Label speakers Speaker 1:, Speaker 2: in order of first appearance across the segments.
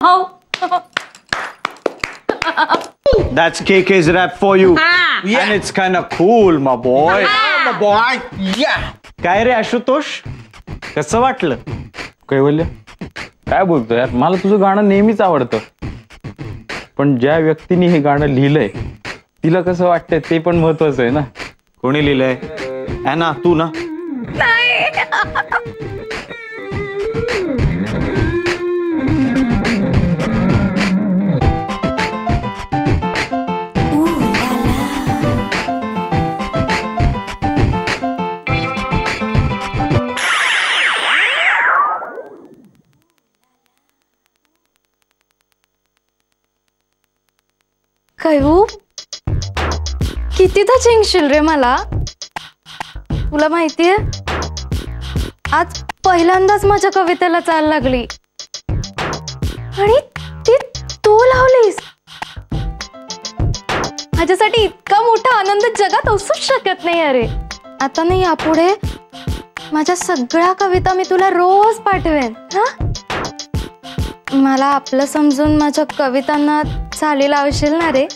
Speaker 1: हो.
Speaker 2: That's KK's rap for you. And it's kind of cool, my boy.
Speaker 3: My boy. Yeah.
Speaker 2: काय रे आशुतोष, कसं वाटलं?
Speaker 4: कैवल्य, काय बोलतो यार, मला तुझं गाणं नेहमीच आवडतं, पण ज्या व्यक्तीने हे गाणं लिहिलंय तिला कसं वाटतंय ते पण महत्वाचं आहे ना.
Speaker 2: कोणी लिहिलंय? ना तू ना?
Speaker 1: कैवू, कितीदा जिंकशील रे मला? तुला माहितीये, आज पहिल्यांदाच माझ्या कवितेला चाल लागली आणि ती तू लावलीस. माझ्यासाठी इतका मोठा आनंद जगात असूच शकत नाही. अरे आता नाही, यापुढे माझ्या सगळ्या कविता मी तुला रोज पाठवेन. हा, मला आपलं समजून माझ्या कवितांना चाली लावशील ना रे?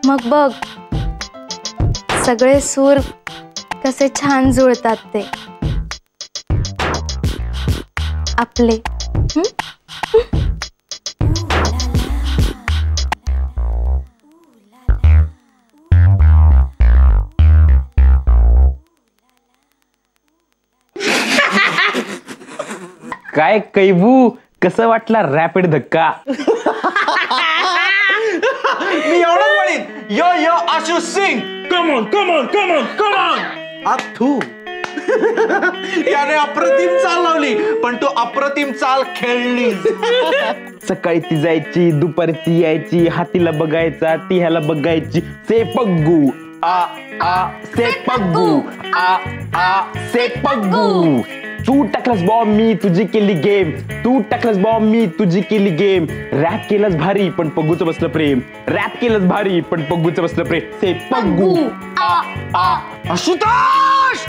Speaker 1: मग बघ सगळे सूर कसे छान जुळतात ते आपले.
Speaker 4: काय कैबू, कसं वाटला रॅपिड धक्का?
Speaker 2: मी एवढंच म्हणेन, yo yo Ashu Singh, come on come on come on come on. तू याने अप्रतिम चाल लावली, पण तू अप्रतिम चाल खेळली.
Speaker 4: सकाळी ती जायची, दुपारी ती यायची, हातीला बघायचा, ती ह्याला बघायची. से पग्गू आ आ से पग्गू आ आ से पग्गू. तू टाकलास बॉम्ब, मी तुझी केली गेम. तू टाकलास बॉम्ब, मी तुझी केली गेम. रॅप केलंच भारी पण पग्गूचं बसलं प्रेम. रॅप केलंच भारी पण पग्गूचं बसलं प्रेम. से पग्गू आ आ.
Speaker 2: आशुतोष,